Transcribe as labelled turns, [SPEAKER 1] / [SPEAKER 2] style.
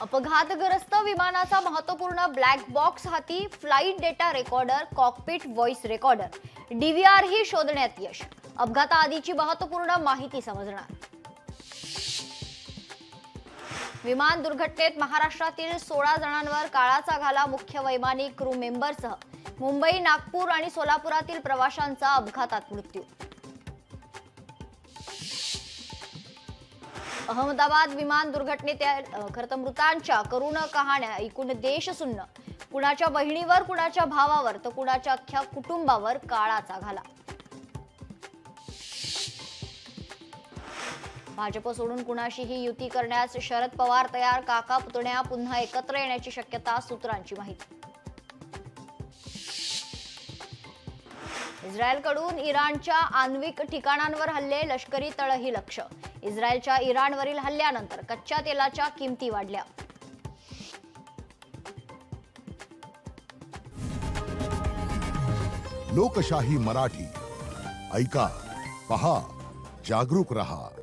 [SPEAKER 1] अपघातग्रस्त विमानाचा महत्त्वपूर्ण ब्लॅक बॉक्स हाती, flight data recorder, cockpit voice recorder, DVR ही शोधण्यात यश. अपघाताआधीची महत्त्वपूर्ण माहिती समजणार. विमान दुर्घटनेत महाराष्ट्रातील 16 जणांवर काळाचा घाला. मुख्य वैमानिक, क्रू मेंबरसह मुंबई, नागपूर आणि सोलापुरातील प्रवाशांचा अपघातात मृत्यू. अहमदाबाद विमान दुर्घटनेत खरं मृतांच्या करुण कहाण्या ऐकून देश सुन्न. कुणाच्या बहिणीवर, कुणाच्या भावावर, तर कुणाच्या अख्ख्या कुटुंबावर काळाचा घाला. भाजप सोडून कुणाशीही युती करण्यास शरद पवार तयार. काका पुतण्या पुन्हा एकत्र येण्याची शक्यता, सूत्रांची माहिती. इस्रायलकडून इराणच्या आण्विक ठिकाणांवर हल्ले, लष्करी तळही लक्ष्य. इस्रायलच्या इराणवरील हल्ल्यानंतर कच्च्या तेलाच्या किमती वाढल्या.
[SPEAKER 2] लोकशाही मराठी ऐका, पहा, जागरूक रहा.